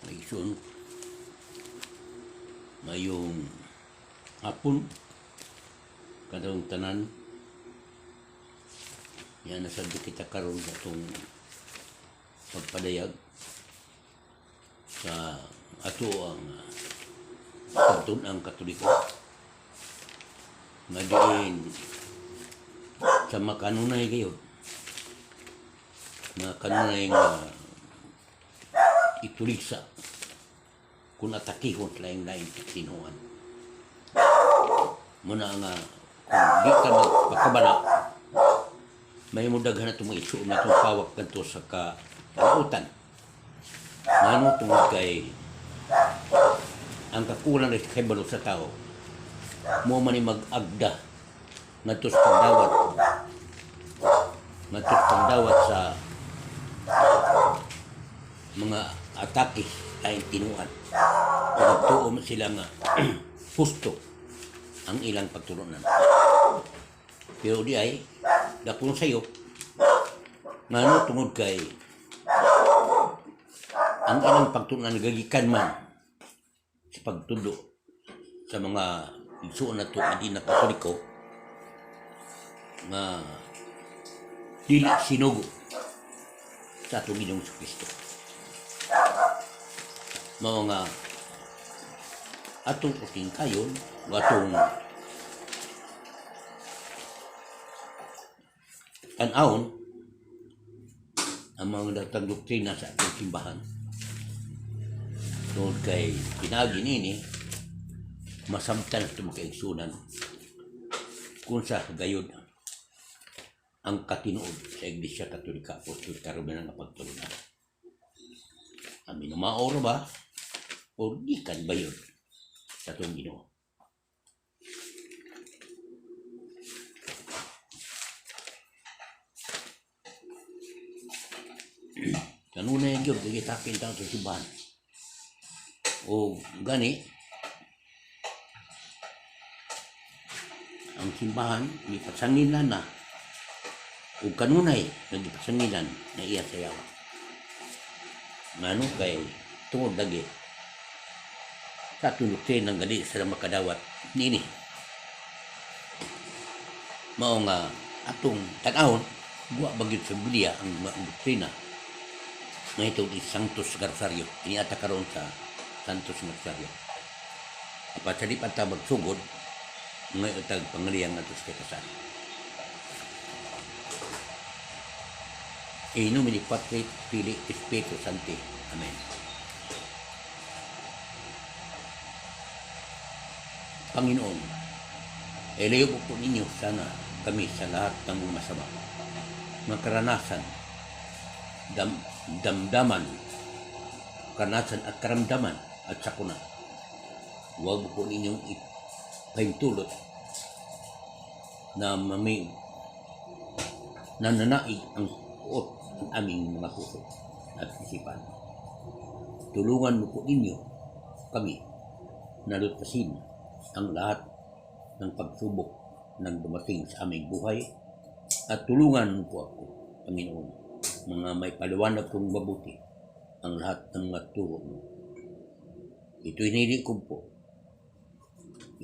Maigsoon mayong hapon kadong tanan yan nasabi kita karon sa itong pagpadayag sa ato ang pagtunang Katoliko nga diin sa makanunay kayo na kanunay nga itulisa kung atakihon sa lain-lain tinuan. Muna nga, kung di ka magpakabala, may mudaghan na itong isuon na itong pawak kanto sa kalautan. Ngano tungod kay ang kakulang na kahibalo sa tao, mo man mag-agda ngadto sa pagdawat. Ngadto sa pagdawat sa mga atake lain tinuan. Nagtuom sila nga pusto ang ilang pagtulunan. Pero di ay dakong sayo ngano tungod kay ang ilang pagtulunan gagikan man sa pagtudo sa mga igsuon na tuadi na Katoliko nga dili sinugo sa atong Ginoong Kristo. Mao nga atong puting kayon atong tan-awon ang mga datang doktrina sa atong simbahan. Tungod kay pinagi nini masamtan sa mga kaigsunan kung sa gayod ang katinuod sa Iglesia Katolika Apostolika Romana nga pagtulunan. Amin na maoro ba? O di kan ba yun sa itong Ginoo? Kanuna yung Diyos, nagitakin tayo sa simbahan. O gani, ang simbahan, ipatsangilan na. O kanunay, nagipatsangilan na iya sayaw. Ngano kay tungod lagi sa tunuktin ng gali sa makadawat nini. Mao nga atong tan-awon guwa bagyod sa Biblia ang mga doktrina nga itong Santos Rosario. Iniata karon sa Santos Rosario. Apat sa di pa ta magsugod nga itag pangaliyang atos kay kasal. In nomine Patri, Filii, Spiritus Sancti. Amen. Panginoon, ilayo po ninyo sana kami sa lahat ng masama, makaranasan, damdaman, karanasan at karamdaman at sakuna. Huwag po ninyong ipahintulot na nananaig ang puot ng aming mga puso at isipan. Tulungan mo po ninyo kami na lutasin ang lahat ng pagsubok ng dumating sa aming buhay at tulungan mo po ako, Panginoon, mga may paliwanag kong mabuti ang lahat ng mga turo mo. Ito hinili ko po.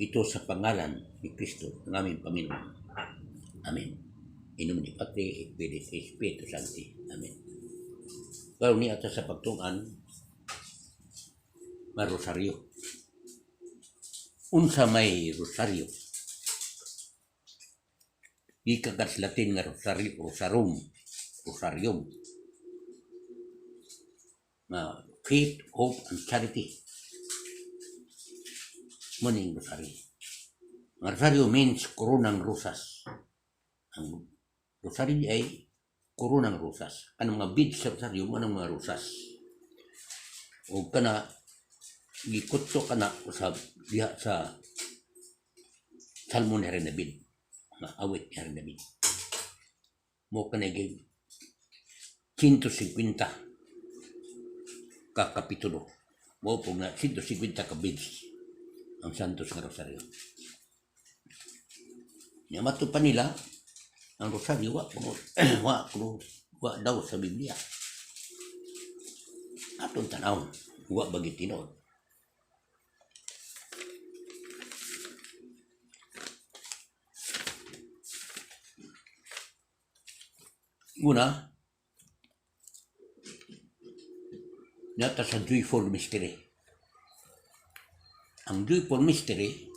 Ito sa pangalan ni Kristo, ng aming Panginoon. Amen. In nomine Patri, Filii, Spiritus Sancti. Amen. Pero ni atas sa pagtungan, may rosaryo. Unsa may rosaryo? Ikagat Latin nga rosaryo, rosarium. Faith, hope, and charity. Muning rosaryo. Rosaryo means kurunang rosas. Ang rosaryo ay kurunang rosas. Anong mga beads sa rosaryo, anong mga rosas. O kana, gikutso ka na sa diha sa Salmo ni David, awit ni David. Mo ka na 150 ka kapitulo. Mo po na 150 ka beads ang Santos nga Rosario. Yamato pa nila Ang rosaryo wa daw sa Biblia. Atong tanawon, wa bagay tinuod. Una, nata sa joyful mystery. Ang joyful mystery,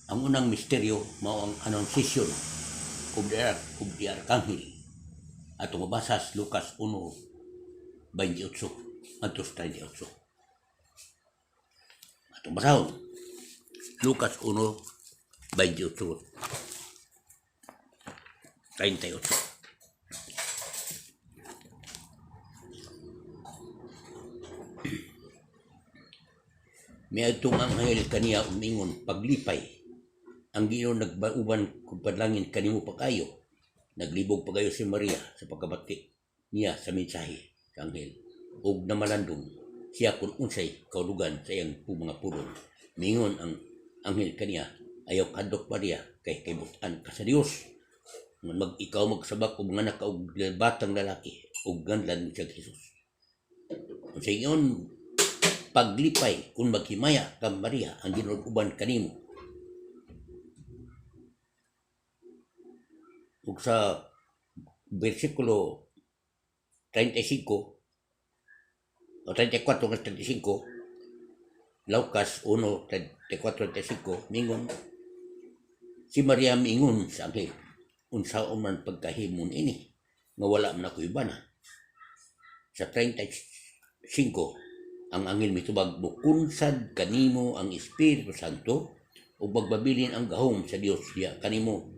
ang unang misteryo mao ang annunciation of the arkanghel. Atong mabasa sa Lucas 1:28 antos 38. Atong basahon Lucas 1:28 38. May atong anghel kaniya umingon paglipay. Ang Ginoo nagbauban kung padlangin kanimo pagayo. Naglibog pagayo si Maria sa pagkabati niya sa mensahe sa anghel. Ug namalandong siya kung unsay kaulugan sa iyang mga pulong. Mingon ang anghel kaniya, ayaw kadok Maria kay kaybutan ka sa Dios. Ikaw magsabak og mga anak og batang lalaki ug ganlan siya Jesus. Sa ingon paglipay kung maghimaya ka Maria ang Ginoo uban kanimo. Ug sa versikulo 35 o 34 hanggang 35 Lucas 1:34-35 mingon si Maria mingon sa anghel, unsaon man pagkahimon ini nga wala man ako ibana. Sa 35 ang anghel mitubag, bukunsad kanimo ang Espiritu Santo ug magbabilin ang gahom sa Dios diya kanimo.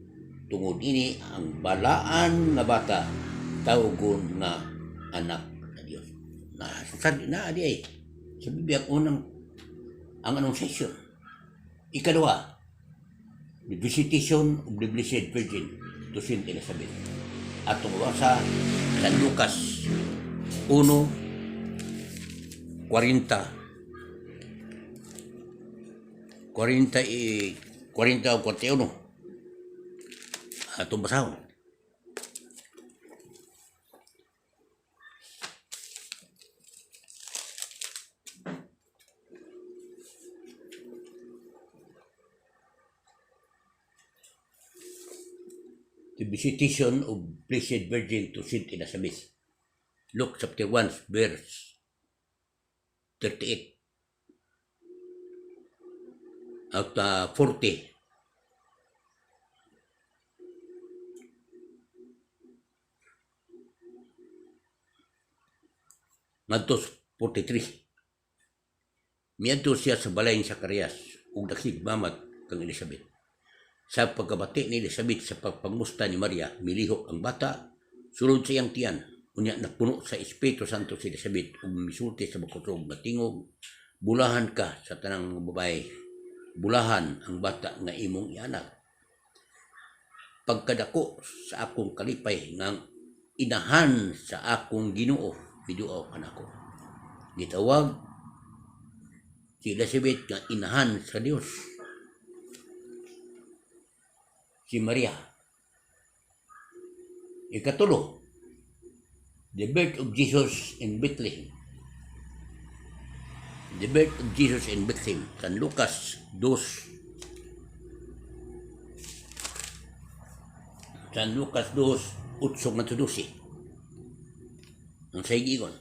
Tungod ini ang balaan nga bata tawgon nga anak sa Dios. Na di ay sa Biblia unang ang annunciation. Ikadua, the visitation of the Blessed Virgin to Saint Elizabeth. Atong basa sa Lucas 1:40 o 41. Atong basahon. The visitation of Blessed Virgin to Saint Elizabeth. Luke chapter 1 verse 38 at 40. Ngadtos 43. Miadto siya sa balay ni Zacarias ug naghigmamat kang Elizabeth. Sa pagkabati ni Elizabeth sa pagpangusta ni Maria, milihok ang bata, sulod sa iyang tiyan. Unya napuno sa Espiritu Santo si Elizabeth ug misulti sa bakutog nga tingog, bulahan ka sa tanang mga babae, bulahan ang bata nga imong ianak. Pagkadako sa akong kalipay nga inahan sa akong Ginoo, biduaw kanako. Gitawag si Elizabeth nga inahan sa Dios. Si Maria. Ikatulo, the birth of Jesus in Bethlehem. The birth of Jesus in Bethlehem. San Lucas 2. San Lucas 2:8-12. Ang saygigon.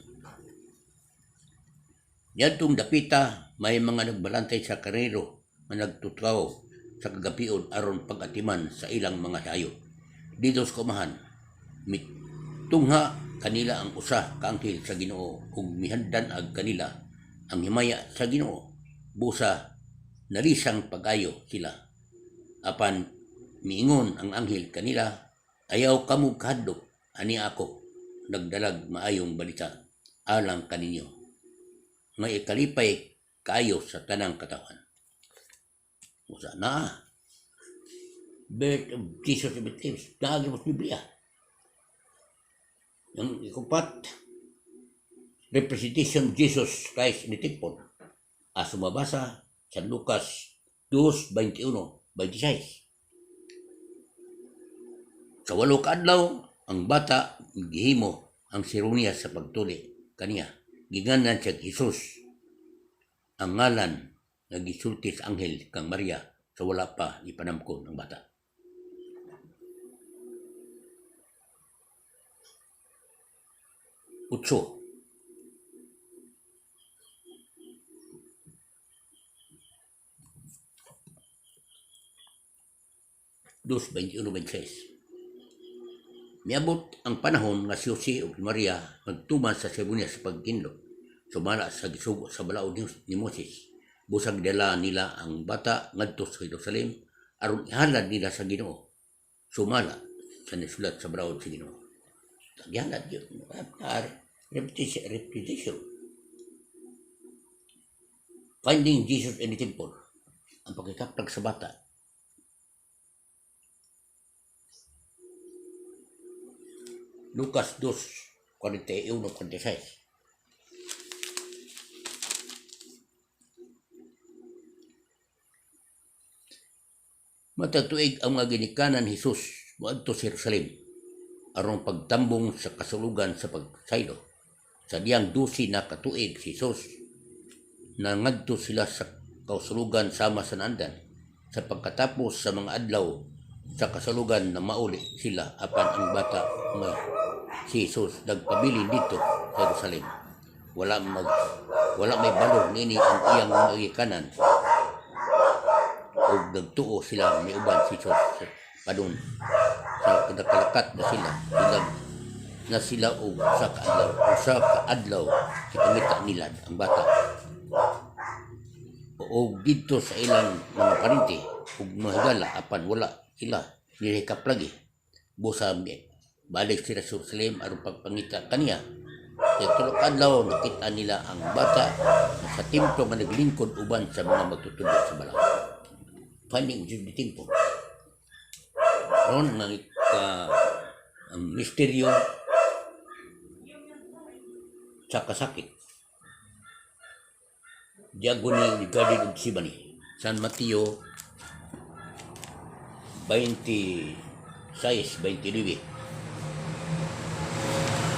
Yadtong dapita, may mga nagbalantay sa karero na nagtutkaw sa kagapion aron pag-atiman sa ilang mga sayo. Dito sa kumahan, mitungha kanila ang usa ka anghel sa Ginoo ug mihandan ag kanila ang himaya sa Ginoo. Busa nalisang pagayo sila. Apan miingon ang anghel kanila, ayaw kamo kadlok, ani ako nagdalag maayong balita alang kaninyo. May ikalipay kayo sa tanang katawan. Usa na birth of Jesus in Bethlehem, naagi mo sa Biblia. Yung ikupat, representation of Jesus Christ in the temple. As mabasa sa Lucas 2:21-26. Sa 8 ka adlaw, ang bata gihimo ang sermonya sa pagtuli kaniya. Ginganan siya Jesus, ang ngalan nga gisulti sa anghel kang Maria sa wala pa ipanamkon ang bata. Utso. Dos 21-26. Miabot ang panahon nga si Jose ug Maria magtuman sa sermonya sa pagkinlo. Sumala sa gisugo sa balaod ni Moses. Busag dala nila ang bata ngadto sa Jerusalem aron ihalad nila sa Ginoo. Sumala sa nisulat sa balaod sa Ginoo. Tagyanan yun. Repetition. Finding Jesus in the temple. Ang pagkakaplag sa bata. Lucas 2:41-46. Matatuig ang mga ginikanan Jesus moadto sa Jerusalem aron pagtambong sa kasulugan sa pagsaylo. Sa diyang 12 na katuig si Jesus nangadto sila sa kasulugan sama sa nandan. Sa pagkatapos sa mga adlaw sa kasulugan na mauli sila apan ang bata nga si Jesus nagpabilin dito sa Jerusalem. Wala may balog nini ang iyang mga gikanan. O nagtuo sila may uban si Jesus padun sa kadakalakat na sila og sa kaadlaw ipangita nila ang bata o dito sa ilang mga parinti ug mahigala apan wala sila nilikaplagi busa balik sila sa Jerusalem aron pagpangita kaniya. Kaya tulog adlaw nakita nila ang bata sa templo nga naglingkod uban sa mga magtutubo sa balaod. Finding Jesus in the temple. Ron ang misteryo sa kasakit. Diagon ni Garden of Sibani. San Mateo 26-29.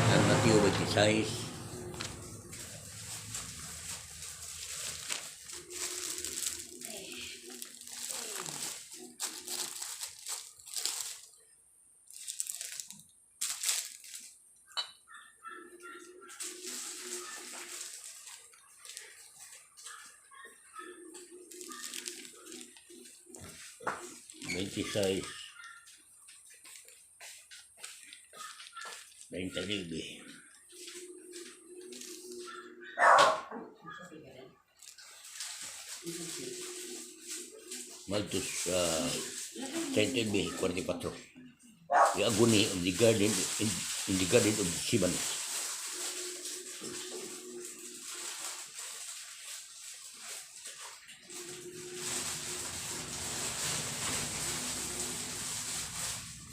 San Mateo 26. Size 20 Maltus 34. The agony of the garden in the garden of Siban.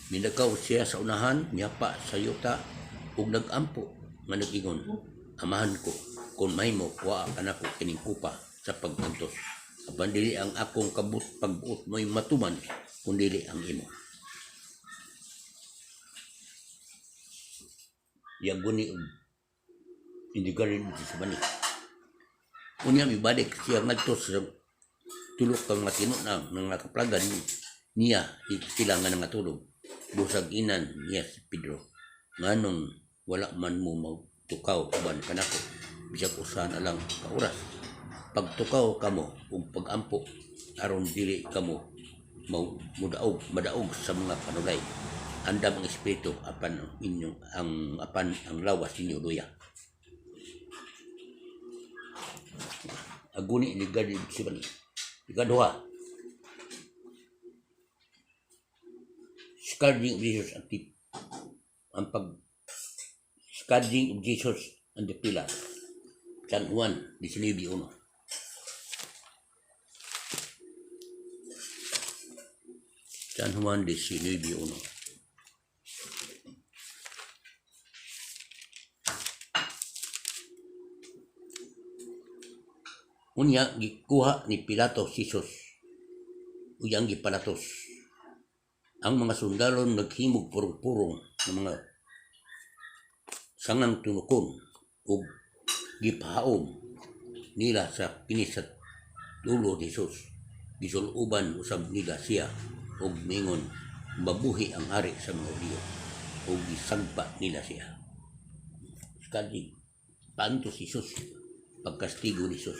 Minagaw siya sa unahan, miyapa sa yuta, ug nag-ampo nga nag-ingon, amahan ko, kung mahimo, kuha ka na ko kining kupa sa pagkantos. Apan dili ang akong pagbuot mo'y matuman, kung dili ang imo. Yaguni hindi garin sa bani. Unya mibalik siya ngadto sa tulok kang matino na nangakaplagan niya, sila nga nangatulog. Busag inan niya si Pedro nganong wala man mo magtukaw uban kanako bisag usa na lang ka oras pagtukaw kamo ug pagampo aron dili kamo madaog sa mga panulay andam ang espiritu apan ang lawas ninyo luya. Aguni ni gadi sibani ikaduha scourging of Jesus ang scourging of Jesus on the pillar. San Juan 19:1. San Juan 19:1. Unya gikuha ni Pilato si Jesus uyang gipalatos ang mga sundalo naghimog purong-purong ng mga sangang tunukon ug gipahaom nila sa kinis sa dulo ni Jesus. Gisuluban usab nila siya ug mingon mabuhi ang hari sa mga Hudyo ug gisagpa nila siya. Kadi paanto si Jesus pagkastigo ni Jesus.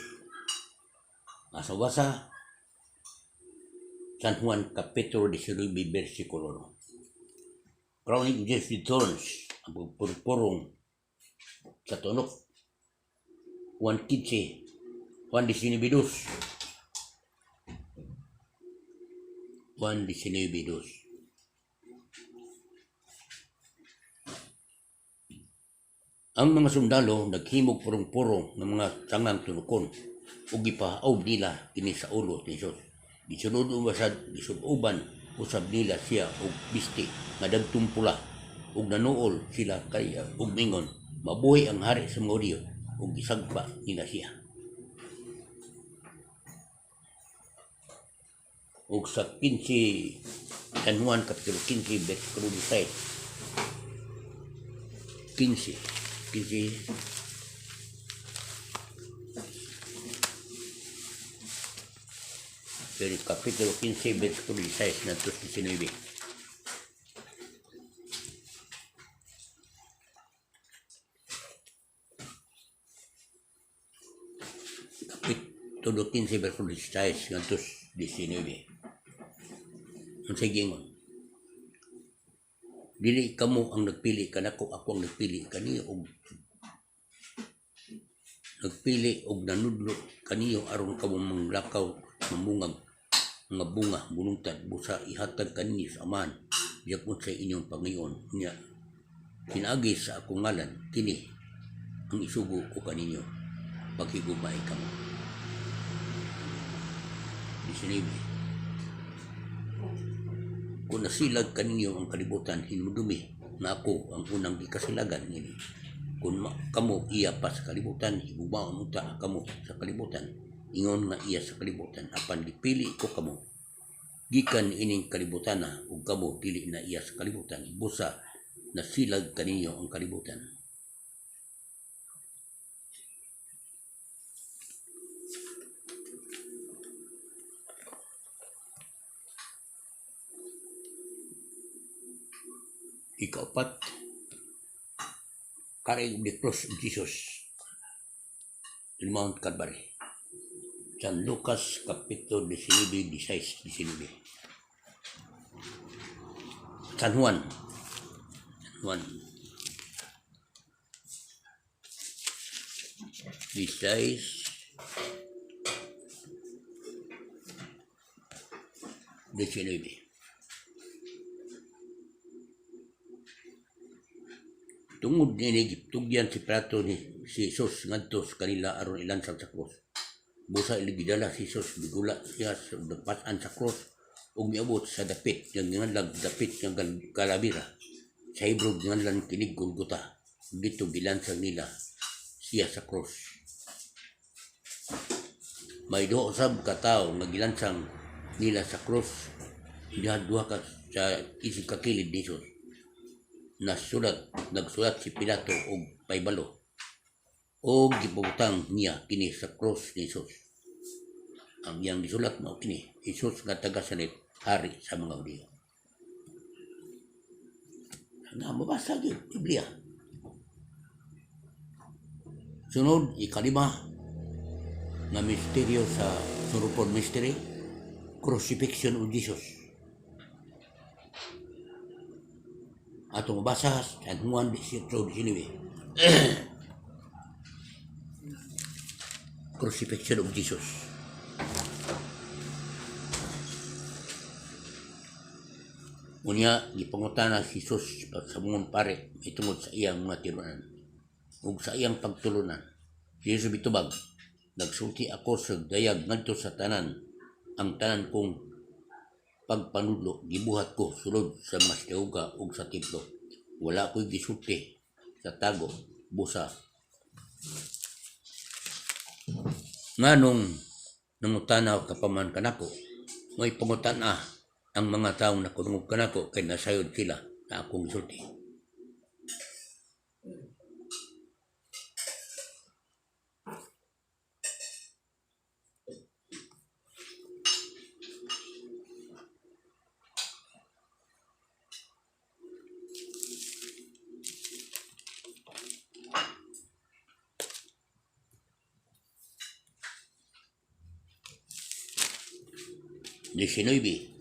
Asa-wasa San Juan Kapitulo 19 versikulo 1. Crowning Jesus with thorns, ang purpurong sa tunok. Juan 15, Juan 19:2. Juan 19:2. Ang mga sundalo naghimog purong-purong ng mga sangang tunukon ug gipahaob nila kini sa ulo ni Jesus. Gisunuban usab nila siya og bisti nga dagtong pula ug nanuol sila kay ug mingon mabuhi ang hari sa mga Hudyo ug gisagpa nila siya. Ug sa 15 San Juan Kapitulo 15 versikulo 16. 15 Kapitulo 15 versikulo 16 ngadto 19. Kapitulo 15 versikulo 16 ngadto 19. Ang sigingon, dili kamo ang nagpili kanako, ako ang nagpili kaniyo og nanudlo kaniyo aron kamo manglakaw mamungag nga bunga bulungtad busa ihatag kaniyo sa amahan gyapon sa inyong Panginoon niya. Kinaagi sa akong ngalan kini ang isugo ko kaninyo paghigugmay kamo. 19. Kung nasilag kaninyo ang kalibutan, hinudumi na ako ang unang gikasilagan nini. Kung kamo iya pa sa kalibutan, higubaon unta kamo sa kalibutan. Ingon nga iya sa kalibutan, apan dipili ko kamo. Gikan ining kalibutan na, ug kamo dili na iya sa kalibutan. Busa nasilag kaninyo ang kalibutan. Ikapat, carrying the cross of Jesus in Mount Calvary. San Lucas Kapitulo 19, 19. San Juan 16, 19. Tungod nini gitugyan si Pilato ni si Jesus ngadto sa kanila aron ilansang sa cross. Busa iligidala si Jesus bigula siya sa dapat-an sa cross ug miabot sa dapit yang ginganlag dapit yang kalabira. Sa Hebrew ginganlan kinig Golgota. Dito gilansang nila siya sa cross. May duha usab ka tawo nga gilansang nila sa cross. Duha ka sa isig kakilid ni Jesus. Nagsulat si Pilato og paybalo og gibutang niya kini sa cross ni Jesus. Ang iyang gisulat mao kini, Jesus nga taga-Nazaret, hari sa mga Hudyo. Nga mabasa gyud Biblia. Sunod ikalima nga misteryo sa Surupon Mystery, Crucifixion of Jesus. Atong mabasa sa Juan 18:19. Crucifixion of Jesus. Unya gipangutana si Jesus sa mga pare itungod sa iyang mga tinunan ug sa iyang pagtulunan. Si Jesus bitubag, nagsulti ako sa dayag ngadto sa tanan, ang tanan kong pagpanudlo gibuhat ko sulod sa masyahuga ug sa templo. Wala ko'y gisulti sa tago busa. Nganong nangutana ka paman kanako, may pangutana ang mga taong nakunungog kanako kay nasayod sila na akong isulti. Disyenoybe,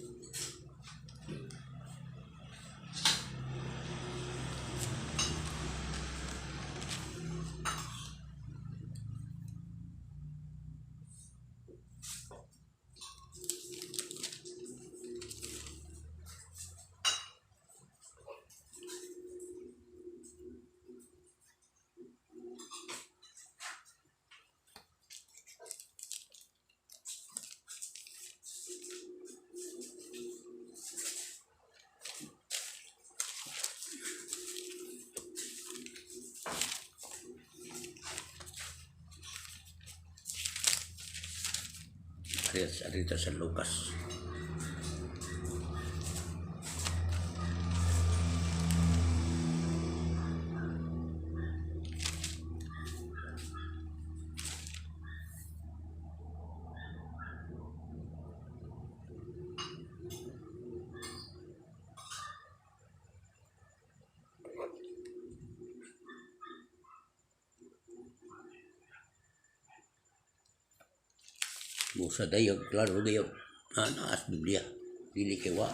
arita sa Lucas. Musa dayog, klaro dayog. Naas Biblia. Dili kewa.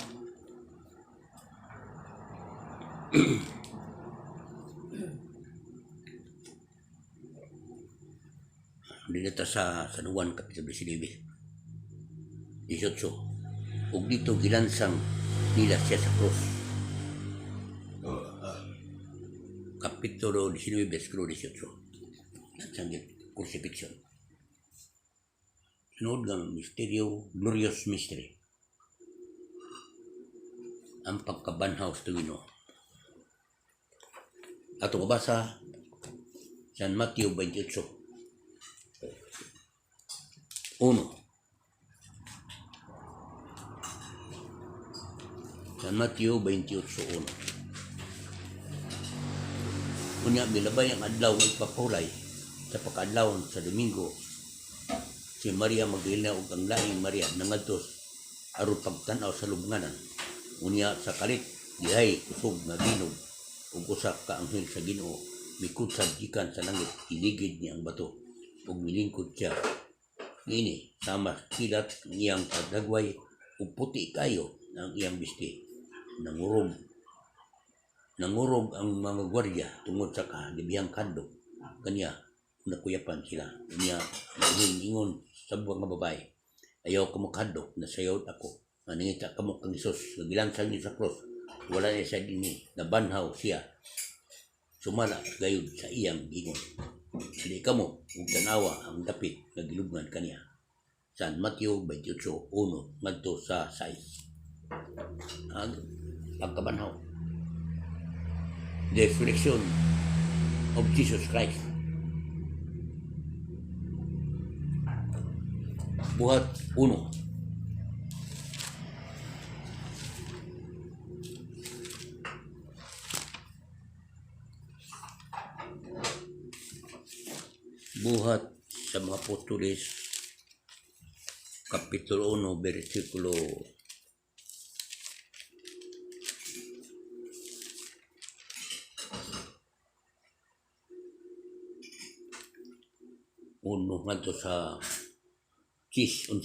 Dinata sa Sanuan, Kapitulo 19. 18. Ug dito gilansang nila siya sa krus. Kapitulo 19, versículo 18. Lansang crucifixion. Sunod ng misteryo, glorious mystery. Ang pagkabanhaw sa Ginoo. Ato mabasa San Mateo 28. 1. San Mateo 28:1. Unya milabay ang adlaw ng papulay sa pagkadlaw sa Domingo. Si Maria Magdalena ug ang laing Maria nangadtos aron pagtan-aw sa lubnganan. Unya sa kalit dihay kusog nga ginog ug usa ka anghel sa Ginoo mikutsad gikan sa langit, iligid niya ang bato ug milingkod siya. Ngini sama kilat ang iyang pagdagway ug puti kayo ang iyang bisti. Nangurog ang mga gwardiya tungod sa kalibihang kandog. Kanya nakuyapan sila. Kanya ingon sa mga babae, ayaw ka makadok, nasayod ako. Maningita ka mo kang Isus, nagilansang niya sa cross. Wala niya sa dini, nabanhaw siya. Sumala gayud sa iyang gingon. Hindi ka mo, ug tanawa ang dapit na gilubngan kaniya. San Mateo 28:1 ngadto sa 6. Pagkabanhaw. The resurrection of Jesus Christ. Buhat 1. Buhat sa mga Apostoles, Kapitulo 1, versikulo 1 ngadto sa 11.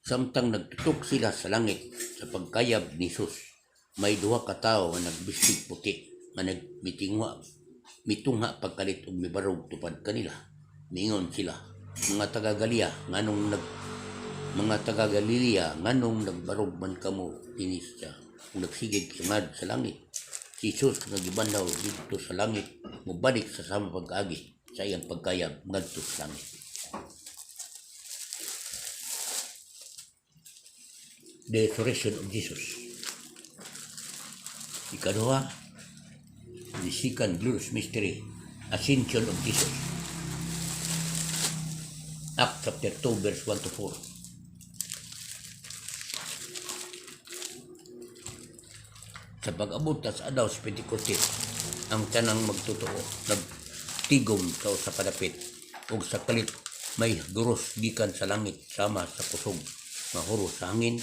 Samtang nagtutok sila sa langit sa pagkayab ni Jesus, may duha ka tawo nga nagbistig puti nga mitungha pagkalit og mibarog tupad kanila. Mingon sila, mga taga Galilea nganong nagbarog man kamo dinis sa nagsigig sungad sa langit. Si Jesus nga gibanhaw dito sa langit mobalik sa sama pag-agi sa iyang pagkayab ngadto sa langit. The resurrection of Jesus. Ikaduha, the second glorious mystery, Ascension of Jesus. Acts chapter 2, verse 1-4. Sa pag-abot sa adlaw sa Pentecoste, ang tanang magtotoo nagtigom sa usa ka dapit ug sa kalit may duros gikan sa langit sama sa kusog nga huro sa hangin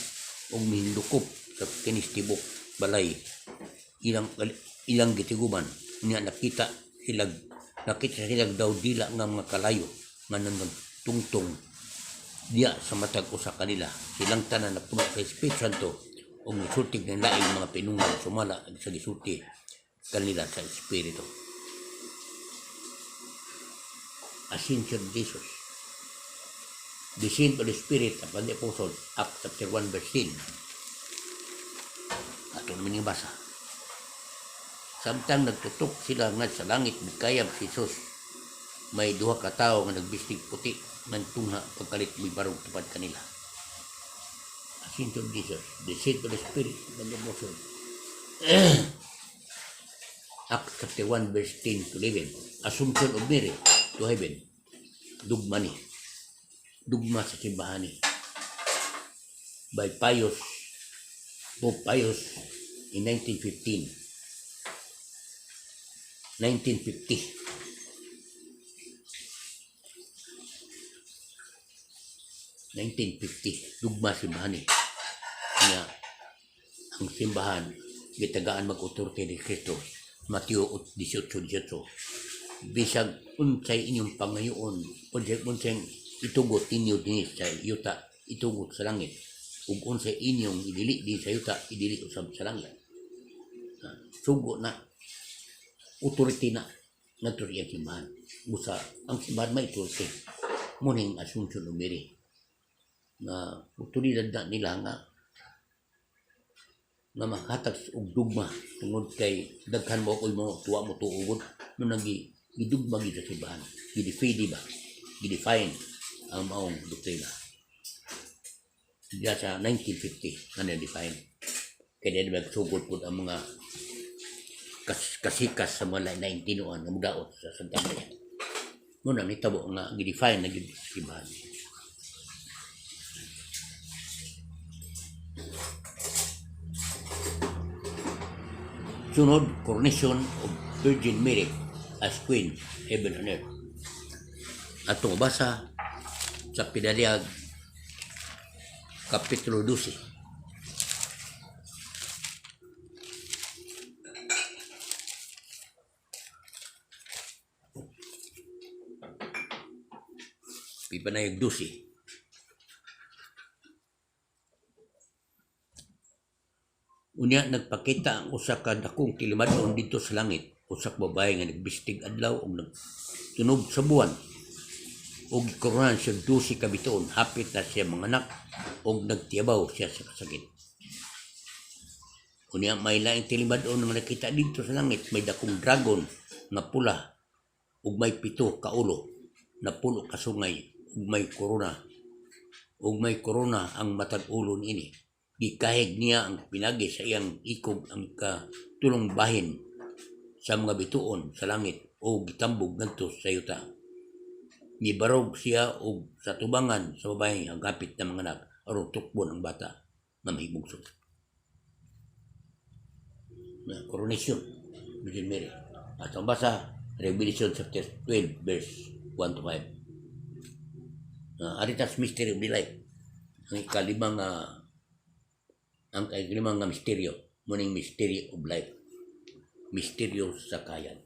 ug mihindukop sa kinis tibok balay ilang gitiguman niya nakita silag daw dila nga mga kalayo nga nagtungtong diya sa matag usa kanila. Silang tanan napuno sa Espiritu Santo ug misultig ng laing mga pinungan sumala sa gisulti kanila sa Espiritu. Ascension of Jesus. Descent of the Spirit upon the Apostles, Acts chapter 1 verse 10. Ato naman yung basa. Samtang nagtutok sila nga sa langit kayab si Jesus, may duha ka tawo nga nagbistig puti ng tungha pagkalit may barog tupad kanila. Ascension of Jesus, descent of the Spirit upon the Apostles. Acts chapter 1 verse 10 to 11. Assumption of Mary to heaven. Dugma ni. Dugma sa simbahan ni. By Pope Pius in 1950. 1950. Dugma simbahan ni. Nga ang simbahan gitagaan mag-autorite ni Kristo. Mateo 18:18. Bisag unsay inyong pangayoon, unsay itugot ninyo din sa yuta, itugot sa langit. Ug unsay inyong idili din sa yuta, idili usab sa langit. Sugo na, authority na, nagturi ang simbahan. Busa, ang simbahan may authority. Muning Assumption of Mary. Na autoridad na nila nga makatag og dugma tungod kay daghan mo ko mo tuwa mo tuugod no gidugma gid sa simbahan, gidefine ang maong doktrina diya sa 1950 na define kaya nagsugod po ang mga kasikas sa mga 19 noon na mudaot sa Santa Maria mo na nitabo nga gidefine na gid sa simbahan. Sunod, coronation of Virgin Mary as Queen, Heaven and Earth. Atong basa sa Pinaliag, Kapitulo 12. Pinaliag 12. Unya nagpakita ang usa ka dakong tilimadon dito sa langit, usa ka babaye nga nagbistig adlaw ug nagtunog sa buwan. Ug koronan siya 12 ka bituon, hapit na siya manganak ug nagtiyabaw siya sa kasakit. Unya may laing tilimadon nga nakita dito sa langit, may dakong dragon nga pula ug may 7 ka ulo na puno ka sungay ug may korona. Ug may korona ang matag ulo niini. Gikahig niya ang pinagi sa iyang ikog ang katulong bahin sa mga bituon sa langit o gitambog ngadto sa yuta. Gibarog siya og sa tubangan sa babae ang kapit na mga anak aron tukbon ang bata na mahibugsok. Na coronation Virgin Mary. At ang basa Revelation chapter 12 verse 1 to 5. Aritas mystery of the life. Ang ikalimang nga misteryo, muning mystery of life, misteryo sa kayan.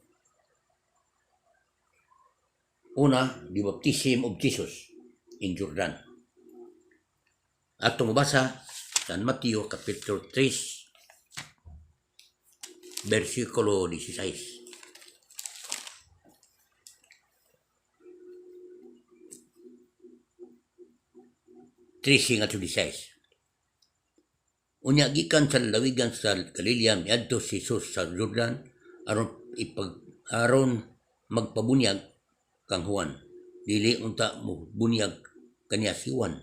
Una, the baptism of Jesus in Jordan. Atong mabasa San Mateo Kapitulo 3 versikulo 16. At 16. Unya gikan sa lalawigan sa Galilea miadto si Jesus sa Jordan aron magpabunyag kang Juan. Dili unta mo bunyag kaniya si Juan.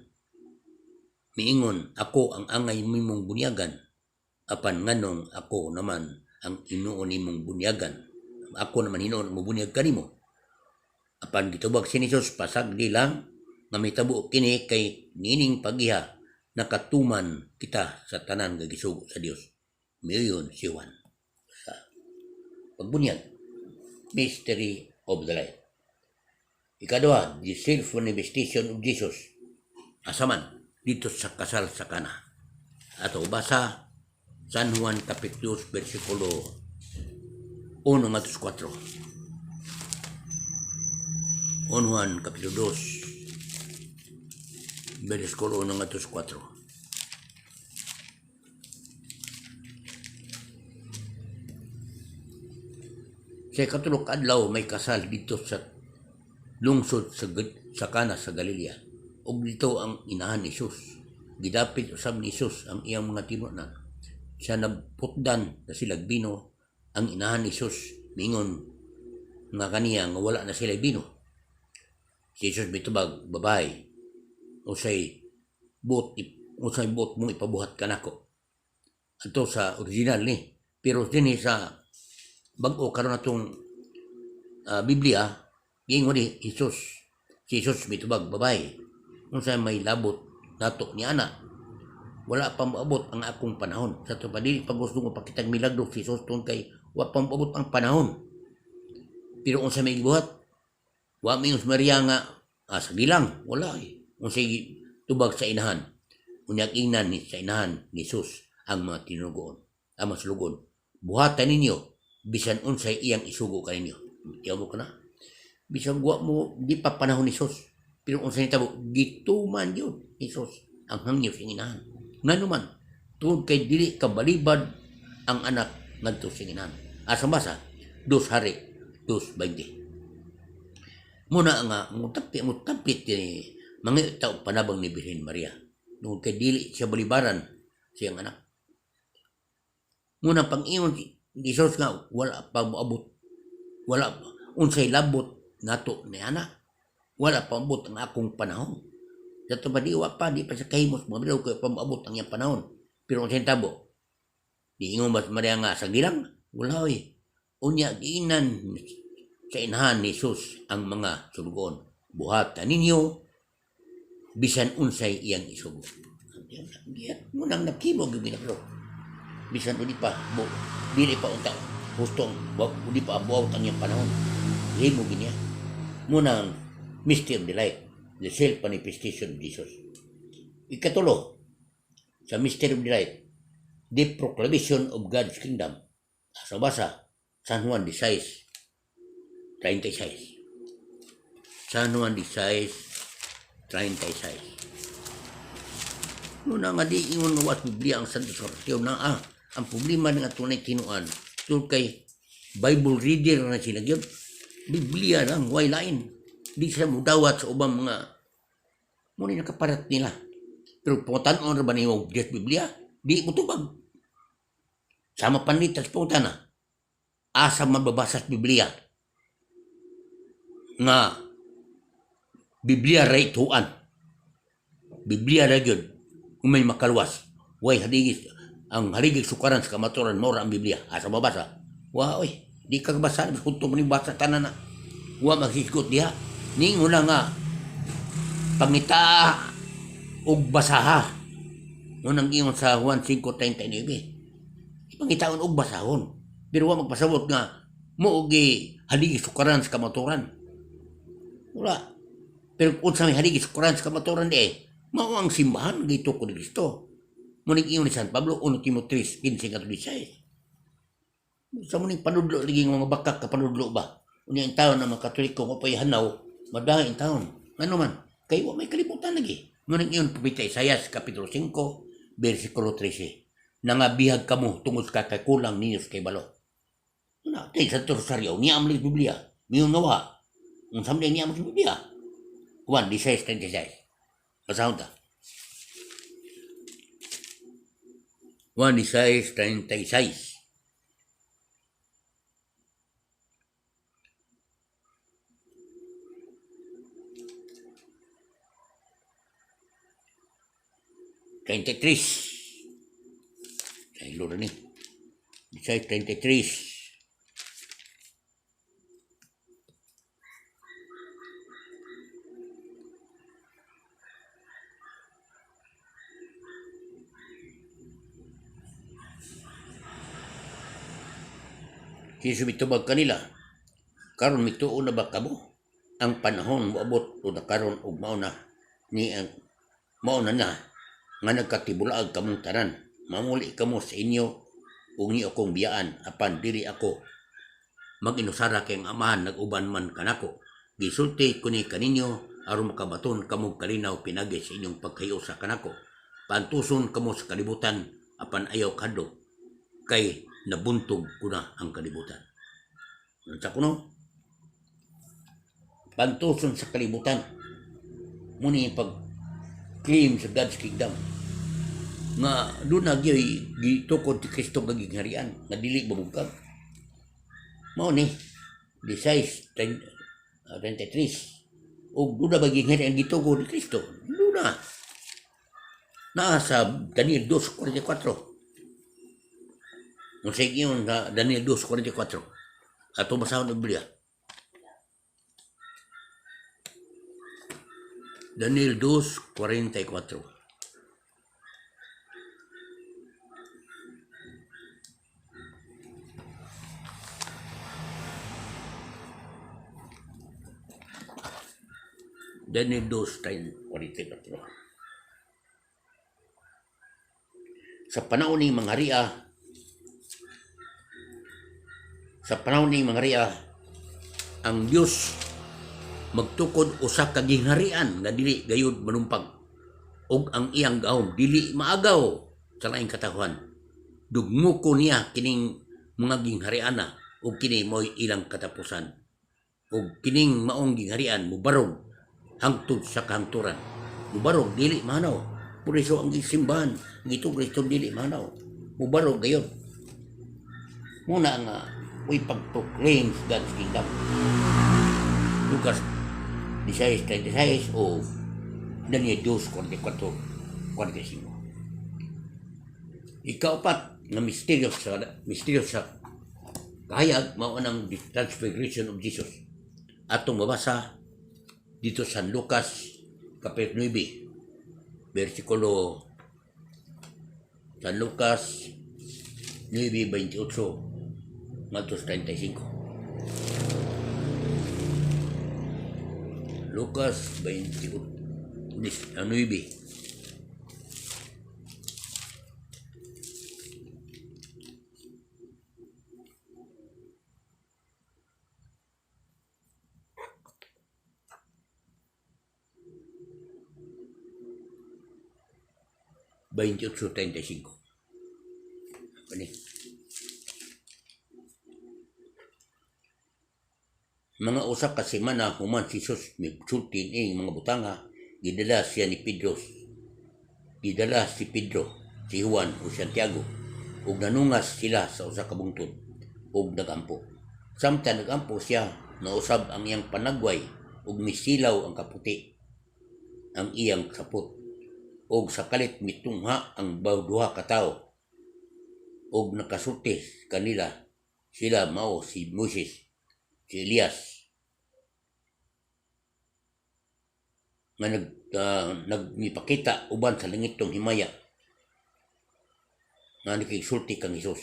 Miingon, ako ang angay nimong bunyagan, apan nganong ako naman ang inuon nimong bunyagan. Ako naman hinuon mo bunyag kanimo. Apan gitubag si Jesus pasagdi lang nga mitabo kini kay nining pagiha nakatuman kita sa tanan nga gisugo sa Dios. Mayon si Juan sa pagbunyag, Mystery of the Light. Ikadua, the self-manifestation of Jesus. Asaman, dito sa kasal sa Kana. Ato basa, San Juan Kapitulo versikulo 1 hanggang 4. Juan Kapitulo 2, versikulo 1 hanggang 4. Sa katulog adlaw may kasal dito sa lungsod sa Kana sa Galilea. Og dito ang inahan ni Jesus. Gidapit usab ni Jesus ang iyang mga tinunan. Siya nagputdan na sila bino. Ang inahan ni Jesus mingon nga kaniya nga wala na sila bino. Si Jesus mitubag, babae, usay bot mong ipabuhat kanako. Ato sa original ni. Pero din sa bago karon atong Biblia, gingon ni Jesus. Si Jesus mitubag, babae, unsay may labot nato ni ana. Wala pa maabot ang akong panahon. Sa to pa dili pa gusto mo pakitag milagro si Jesus tungod kay wa pa maabot ang panahon. Pero unsay may gibuhat? Wa mingus Maria nga sa gilang, wala unsay tubag sa inahan. Unyag ingnan ni sa inahan ni Jesus ang mga tinugoon, ang mga sulugon. Buhatan ninyo bisan unsay iyang isugo kaninyo. Tiyaw ko na. Bisan wa mo di pa panahon ni Jesus. Pero unsay nitabo gituman yun ni Jesus ang hangyo sa inahan. Ngano man tungod kay dili kabalibad ang anak ngadto sa inahan. Asa basa 2 Hari 2:20. Muna nga mutapit ni mga tao panabang ni Birhen Maria. Tungod kay dili siya balibaran siyang anak. Muna pang-ingon Jesus nga wala pa moabot, wala pa unsay labot nato ni ana, wala pa moabot ang akong panahon. Dato ba di pa sa kahimos mo bilaw kay pa moabot ang iyang panahon. Pero unsay tabo? Diingon ba Maria nga sa gilang? Wala unya giinan sa inahan ni Jesus ang mga sulugon. Buhatan ninyo bisan unsay iyang isugo. Mo nang nakibog gyud bro. Bisan udi pa dili pa unta hustong udi pa abuaw ang iyang panahon. Himo ginya. Muna mystery of the light, the self-manifestation of Jesus. Ikatulo, sa mystery of the light, the proclamation of God's kingdom. Sa basa, San Juan 16:36. San Juan 16:36. Muna nga di ingon nga wat Biblia ang Santo Sorteo na ang problema ng tunay tinuan. Tulad kay Bible reader na sila yun. Biblia lang, way lain. Di sila mudawat sa ubang mga muna nakaparat nila. Pero pangutanon na ba niyo Diyos Biblia? Di mo tubag. Sama panitas pangutana. Asa mababasa sa Biblia nga Biblia ray tuan. Biblia ra gyud kung may makaluwas. Way hadigis ang haligig sukaran sa kamaturan mo ang Biblia. Asa mabasa? Wa di ka basa kunto mo ni basa tanan na. Wa maghisgot diha. Ningon na nga pangita og basaha. Nang ingon sa Juan 5:39. Ipangitaon og basahon. Pero wa magpasabot nga mo og haligig sukaran sa kamaturan. Wala. Pero kung sa may haligig sukaran sa kamaturan mao ang simbahan gito ko ni Kristo. Muning ingon ni San Pablo 1 Timoteo 15:16. Sa muning panudlo lagi mga bakak ka panudlo ba? Unya ang taon na mga Katoliko mo pay hanaw, madahin taon. Ano man, kay wa may kalibutan lagi. Muning ingon propeta Isaias kapitulo 5 versikulo 13. Nangabihag kamo tungod ka kay kulang ninyo kay balo. Una, tay sa Rosario niya ang Biblia. Miyon nawa. Ang samday niya ang Biblia. Juan 16:36. Basahon ta. Juan 16:36. Sa ilo rin 16:33. Sisubitubag kanila, karon mituon na ba kamo? Ang panahon moabot o nakaron og mauna ni ang mauna na nga nagkatibulaag kamong tanan. Mamuli kamo sa inyo ug ni akong biyaan apan diri ako mag-inusara kay ang amahan nag-uban man kanako. Gisulti ko ni kaninyo aron makabaton kamong kalinaw pinagi sa inyong pagkayo sa kanako. Pantuson kamo sa kalibutan apan ayaw kadto kay nabuntog ko na ang kalibutan. Sa kuno, pantuson sa kalibutan, muni pag-claim sa God's kingdom. Nga doon na gitukod ti Kristo kagingharian, nga dili babugkag. Mao ni, 16:23, o doon na bagingharian gitukod ni Kristo. Doon na. Nasa Daniel 2:44. Kung sa inyo na Daniel 2:44, ato basahon ng Biblia. Daniel 2:44. Daniel 2:44. Sa panahon ni mga ria, ang Dios magtukod usa ka gingharian nga dili gayud manumpag, ug ang iyang gahom dili maagaw sa laing katawhan. Dugmuko niya kining mga ginghariana ug kini mo'y ilang katapusan. Ug kining maong gingharian mubarog hangtod sa kahangturan. Mubarog dili manaw. Por iso ang simbahan ngito Kristo dili manaw. Mubarog gayon. Muna nga we pag-proclaim God's kingdom. Lucas 16:36 o Daniel 2:44-45. Ikaapat na misteryo sa kahayag mao ang transfiguration of Jesus. Atong mabasa dito sa Lucas kapitulo 9 versikulo San Lucas 9:28 ngadto 35. Lucas 9. Ini. Mga usa ka semana human si Jesus migsulti ing mga butanga, gidala si Pedro, si Juan o Santiago, ug nanungas sila sa usa ka bungtod ug nagampo. Samtang nagampo siya, nausab ang iyang panagway ug misilaw ang kaputi ang iyang sapot, ug sa kalit mitungha ang duha ka tawo, ug nakasulti kanila sila mao si Moses, si Elias, nga nagmipakita uban sa langit tong himaya nga nakigsulti kang Hesus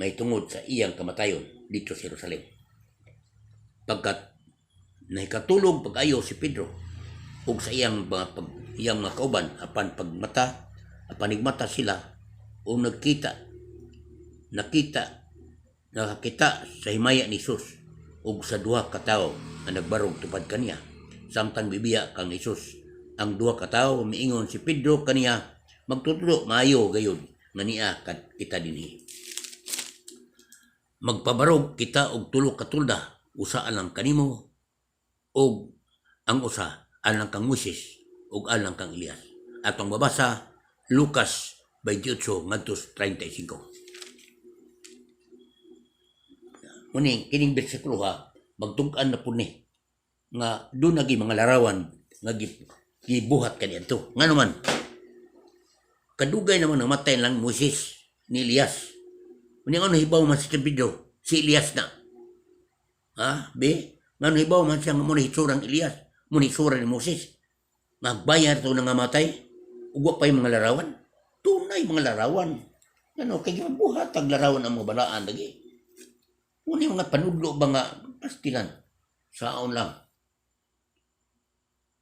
may tungod sa iyang kamatayon dito sa Jerusalem. Pagkat nahikatulog pag-ayo si Pedro ug sa iyang mga kauban apan nigmata sila o nakakita sa himaya ni Jesus ug sa duha ka tawo nga nagbarog tupad kaniya. Samtang bibiya kang Hesus ang duha ka tawo, miingon si Pedro kaniya, magtutulo maayo gayud nga niya kita dinhi. Magpabarog kita og tulo ka tulda, usa alang kanimo og ang usa alang kang Moses ug alang kang Elias. Atong babasa Lucas 28 ngadto 35. Muning kining bersikulo magtug-an na pud ni nga doon nagi mga larawan nga gibuhat kaniadto. Nga naman kadugay naman namatay lang Moses ni Elias. Unya ano hibaw man si Pedro, si Elias na. Ngano hibaw man siya nga mo ni hitsurang Elias, mo ni hitsura ni Moses. Nagbayar to nga matay, ugwa pa yung mga larawan. Tunay mga larawan. Ano kay gibuhat ang larawan ang mga balaan lagi. Muna mga panudlo ba nga pastilan saon lang.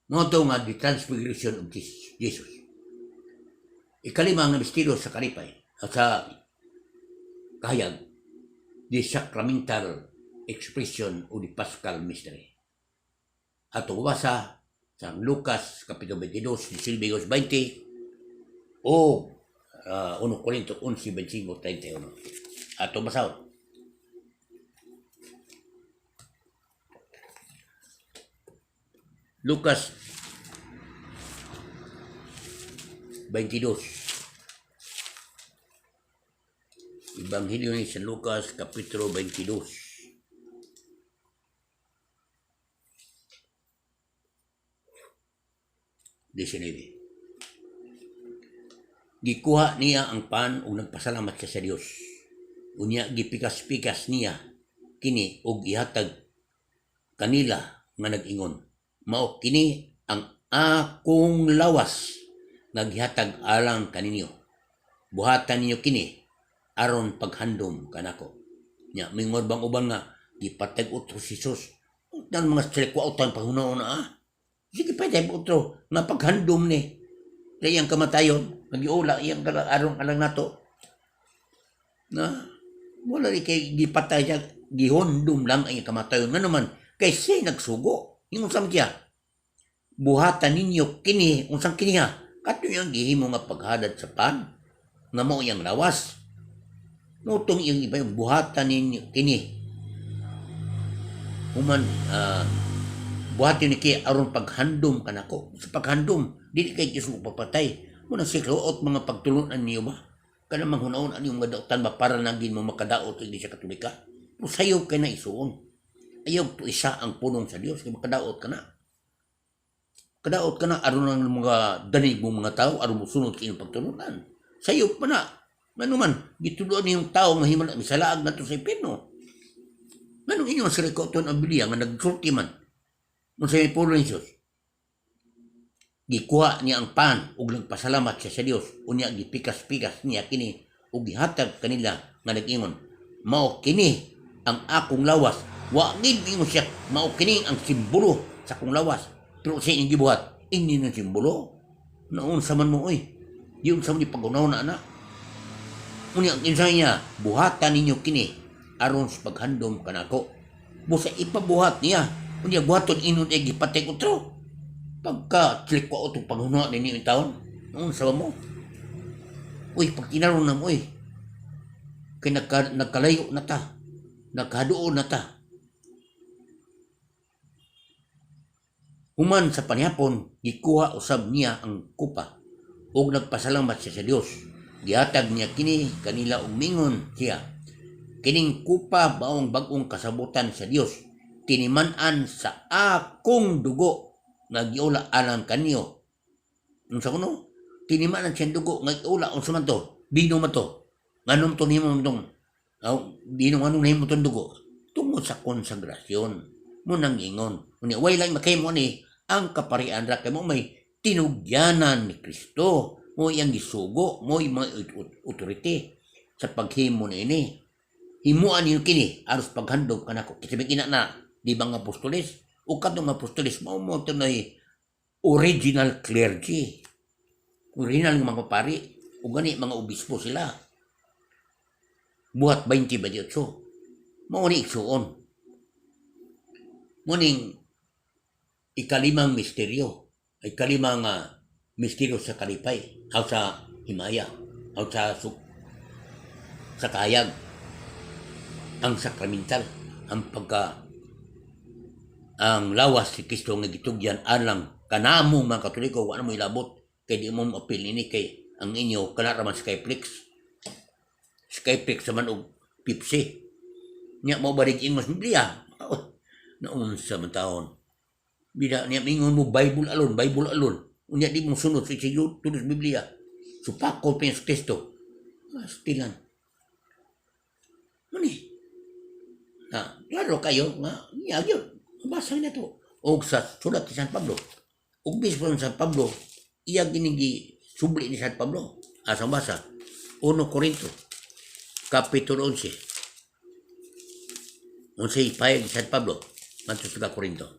Mga nga the transfiguration of Jesus. Ikalima nga mistero sa kalipay at sa kahayag, the sacramental expression o the Paschal mystery. Ato basa sa Lucas Kapitulo 22, 19-20 o 1 Korinto 11:25-31. Ato basa. Lucas 22. Ebanghelyo ni San Lucas Kapitulo 22. Gikuha niya ang pan ug nagpasalamat siya sa Dios. Unya gipikas-pikas niya kini ug ihatag kanila nga nag-ingon, mao kini ang akong lawas nga gihatag alang kaninyo. Buhatan ninyo kini aron paghandom kanako. Nya mingod bang uban nga gipatag utro si Jesus. Utan mga strikwa pahunaw na Sige pa tayo utro nga paghandom ni. Iyang kamatayon, nagiula iyang aron alang nato. Na wala rin kay gipatay siya, gihondom lang ang kamatayon. Nga naman, kay siya nagsugo. Yung usang siya, buhatan ninyo kini, unsang kini ha, kato yung gihimo nga paghadad sa pan, nga mo yung lawas. Nutong yung iba yung buhatan ninyo kini. Human, buhatin ni kay aron paghandom kanako. Sa paghandom, dili kay Diyos mo papatay. Muna sikloot mga pagtulunan niyo ba? Kana manghunaon ang yung madautan ba para naging mo makadaot hindi siya katolika? Sayo kay na isuon. Ayaw to isa ang punong sa Dios kay makadaot ka na. Kadaot ka na aron ang mga danig mong mga tao aron mo sunod kay pagtulunan. Sayo pa na. Ano man, gituduan niyong tao mahimala misalaag na to sa impierno. Manong inyo sa rekoton ang biliya nga nagsulti man. Kung sa pulo ni Jesus, gikuha niya ang pan ug nagpasalamat siya sa Dios. Unya gipikas-pikas niya kini ug gihatag kanila nga nag-ingon, mao kini ang akong lawas. Wa gid ingon siya, mao kini ang simbolo sa akong lawas. Pero sa inyong gibuhat, ini ng simbolo. Naon sa man mo oy. Yun sa man pag-unaw na ana. Unya ang insay niya, buhatan ninyo kini aron sa paghandom kanako. Busa ipabuhat niya. Unya buhaton inon ay gipatay utro. Pagka klik ko itong panghuna din yung taon, noon sa mo. Uy, pag tinaron na mo, uy, kay nagkalayo na ta, nagkadoon na ta. Human sa panihapon, gikuha usab niya ang kupa, ug nagpasalamat siya sa Dios. Gihatag niya kini kanila ug mingon siya, kining kupa baong bagong kasabutan sa Dios, tiniman-an sa akong dugo, nga giula alang kanyo. Unsa kuno? Tiniman ang dugo nga giula unsa man to? Bino man to. Nganong to nimo man tong? Bino nganong nimo tong dugo? Tungod sa konsagrasyon. Mo nang ingon. Unya way lang makaymo ni ang kaparian ra kay mo may tinugyanan ni Kristo. Mo yang gisugo, mo may authority sa paghimo ni. Himuan niyo kini aros paghandog kanako. Kasi ina na di ba nga apostoles? O katong apostoles, mao ito na original clergy. Original ng mga pari. O gani, mga obispo sila. Buhat 20-28. Mao ni iksuon. Muning ikalimang misteryo. Ikalimang misteryo sa kalipay. O sa himaya. O sa kahayag. Ang sakramental. Ang ang lawas si Kristo nga gitugyan alang kanamo mga Katoliko wala mo ilabot kay di mo apil ini kay ang inyo kanaraman Skyflix man og Pepsi nya mo barig ingos Biblia naon sa taon bida niya mingon mo Bible alone unya di mo sunod sa siyo tulos Biblia supako pa sa Kristo stilan mani klaro kayo nga yun basa na to. O sa sulat ni San Pablo. O bispo ni San Pablo, iya ginigi subli ni San Pablo. Asang basa. 1 Korinto, Kapitulo 11. Unsay payag San Pablo ngadto sa Korinto.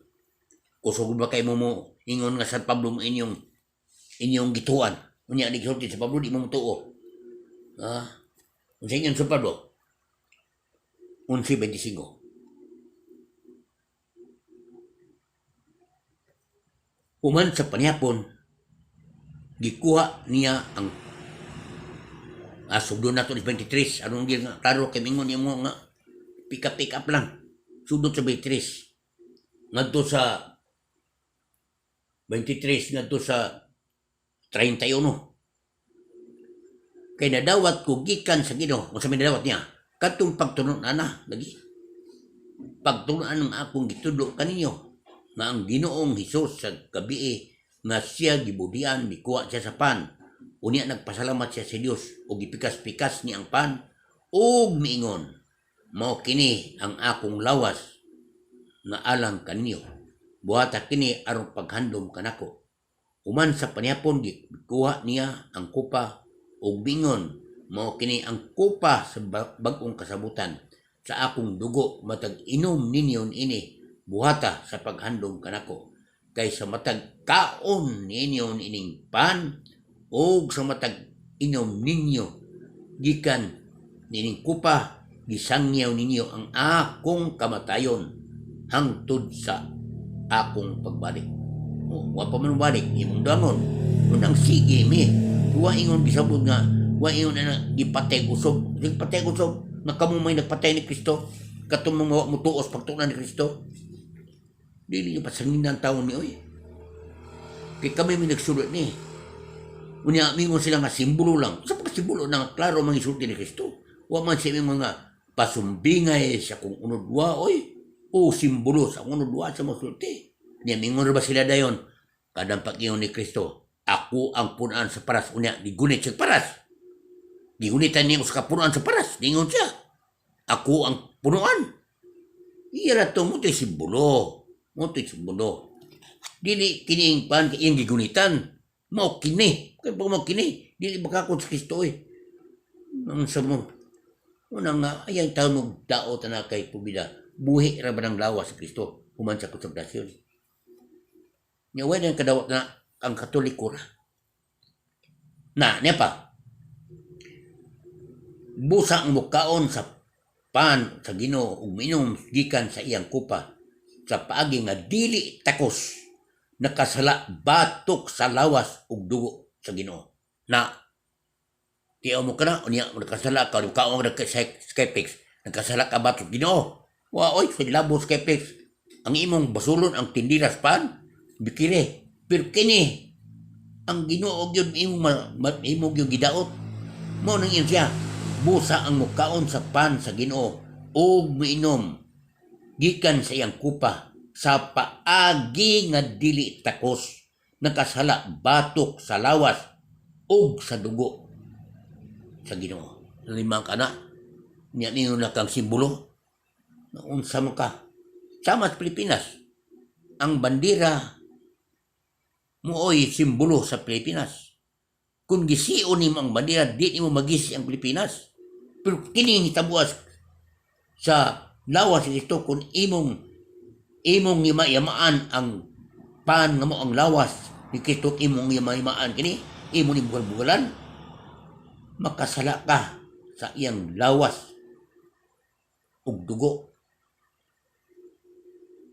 Kusog ba kay mo ingon nga San Pablo mo inyong gituan. Unya di sulti sa Pablo di mo tuo. Unsay ingon San Pablo? 11:25. Human sa panihapon, gikuha niya ang sugdo na to ni 23. Anong di nga klaro kay mingon niya mo nga pick up lang. Sugdo sa 23. Ngadto sa 23 ngadto sa 31. Kay nadawat ko gikan sa Ginoo. Unsa may nadawat niya? Katong pagtunon ana lagi. Pagtunon ang akong gitudlo kaninyo nga ang Ginoong Hesus sa gabi nga siya gibudian mikuha siya sa pan. Unya nagpasalamat siya sa Dios ug gipikas-pikas niya ang pan ug miingon, mao kini ang akong lawas nga alang kaninyo. Buhata kini aron paghandom kanako. Human sa panihapon gikuha niya ang kupa ug bingon, mao kini ang kupa sa bag-ong kasabutan sa akong dugo, matag inom ninyo ini buhata sa paghandom kanako. Kay sa matag kaon ninyo ining pan ug sa matag inom ninyo gikan nining kupa, gisangyaw ninyo ang akong kamatayon hangtod sa akong pagbalik. Wa pa man balik imong dangon unang sige mi. Wa ingon gisabot nga wa ingon na gipatay usog. Gipatay usog na kamo may nagpatay ni Kristo katong mga mutuos pagtunan ni Kristo. Dili pa sanginan taon ni oy. Kay kami may nagsulot ni. Unya mingon sila nga simbolo lang. Sa pagsimbolo na klaro mangisulti ni Kristo. Wa man siya mga pasumbingay sa kung unod-wa oy. O simbolo sa kung unod-wa sa masulti. Niya mingon ba sila dayon? Kadang pag-ingon ni Kristo, ako ang punan sa paras. Unya, digunit siya paras. Digunitan niya sa kapunuan sa paras. Dingon siya. Ako ang punuan. Iya na ito mo ito simbolo. Dili kining pan kayang gigunitan. Mao kini. Kaya pag mao kini, dili makakot sa Kristo eh. Ang sa mo. Unang nga, ayang taon mo daot na kay pubida. Buhi ra ba ng lawas sa Kristo. Human sa konsagrasyon. Ngayon ang kadawat na ang Katoliko ra. Niya pa. Busa ang mukaon sa pan sa Ginoo ug minom gikan sa iyang kupa sa paagi nga dili takos nakasala batok sa lawas ug dugo sa Ginoo. Tiyaw mo ka na unya nakasala ka kaong skeptics nakasala ka batok Ginoo. Wa oy sa labo skeptics ang imong basulon ang tindiras pan bikire pero kini ang Ginoo gyud imong gyud gidaot mo nang iyon siya. Busa ang mukaon sa pan sa Ginoo ug miinom gikan sa iyang kupa sa paagi nga dili takos nakasala batok sa lawas ug sa dugo sa Ginoo. Limang kana niya ninyo na kang simbolo na unsa mo ka. Sama sa Pilipinas ang bandera mooy simbolo sa Pilipinas. Kung gisiun nimo ang bandera, di nimo magisi ang Pilipinas. Pero kining tabuas sa lawas ito kung imong yamaan ang pan nga mo ang lawas ni Kristo imong yamaan kini imong ni bugal-bugalan makasala ka sa iyang lawas ug dugo.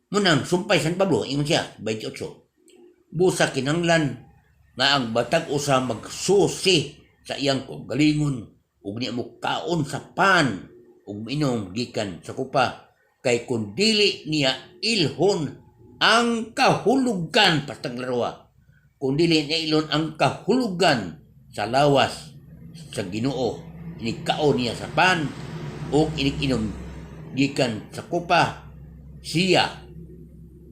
Munang sumpay San Pablo ingon siya 28. Busa kinanglan nga ang batag usa magsusi sa iyang galingon ug niya mo kaon sa pan ug minom gikan sa kupa kay kun dili niya ilhon ang kahulugan pastang larawa kun dili niya ilhon ang kahulugan sa lawas sa Ginoo inikaon niya sa pan ug inikinom gikan sa kupa siya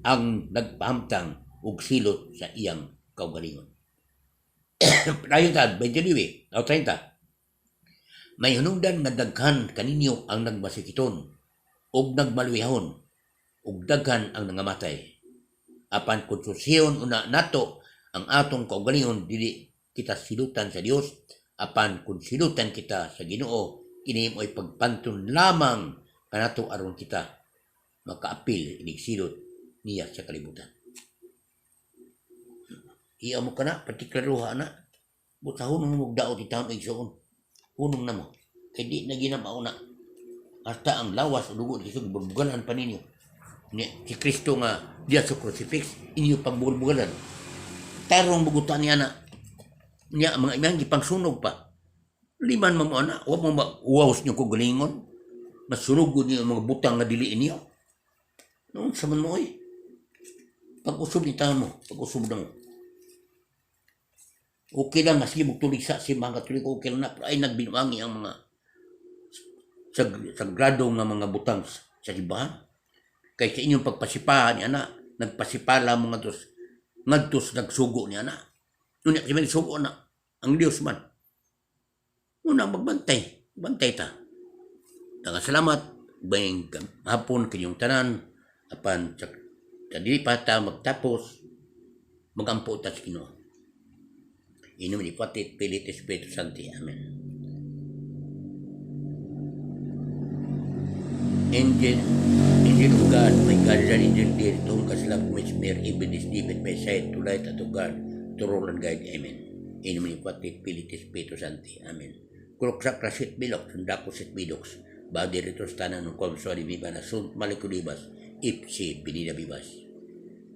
ang nagpahamtang ug silot sa iyang kaugalingon. Dayon ta 29 o 30. May hunungdan nga daghan kaninyo ang nagmasikiton ug nagmaluwihon ug daghan ang nangamatay. Apan kung susiyon una nato ang atong kaugalingon dili kita silutan sa Dios, apan kung silutan kita sa Ginoo kini mo'y pagpantun lamang kanato aron kita makaapil inigsilot niya sa kalibutan. Iya mo ka na, partiklaruha na, buta hunong mo daot itahon o igsoon. Hunong na mo. Kaya di na ginamao na. Hasta ang lawas o dugo, isog burbugalan pa ninyo. Si Kristo nga, diya sa crucifix, inyo pang burbugalan. Tarong bugutan niya na. Niya, mga imang ipang sunog pa. Liman mo ana, huwag mo uwaos niyo ko galingon. Masunog niyo mga butang na diliin niyo. Noon, saman mo eh. Pag-usog ni tahan mo, pag-usog na mo. Okay lang, maski magtulig sa mga katulik, okay lang na. Pero ay nagbinuangi ang mga sagrado nga mga butang sa simbahan. Kaya sa inyong pagpasipahan ni ana, nagpasipala mga ngadtos nagsugo ni ana. Nunya kasi may sugo na, ang Diyos man. Unang magbantay, bantay ta. Salamat, bayang hapon kanyong tanan, apan sa dili pa ta magtapos, magampo ta sa Ginoo. Inom ni Patit, Pilit, Espiritu Santo. Amen. Angel of God, my guardian angel dear, to whom kas love which mere even is given by sight to light and to guard, to rule and guide. Amen. Inom ni Patit, Pilit, Espiritu Santo. Amen. Kuloksak rasit bilok, sundako sit bidoks, badi rito tanan ng komswari biba na sunt malikudibas, ipsi binida bibas.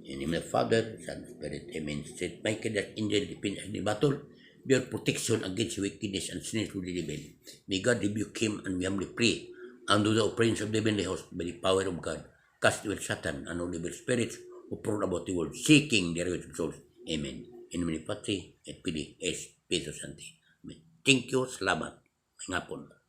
In the name of the Father, Son, Spirit, Amen. Saint Michael, that angel defends the battle, bear protection against wickedness and sinners who devil. May God rebuke him, and we humbly pray, under the prince of the heavenly host, by the power of God, cast away Satan and all evil spirits who prowl about the world, seeking the reward of souls. Amen. In the name of the Father, et Pili, Espiritu Santo. Amen. Thank you, salamat. Ngapon.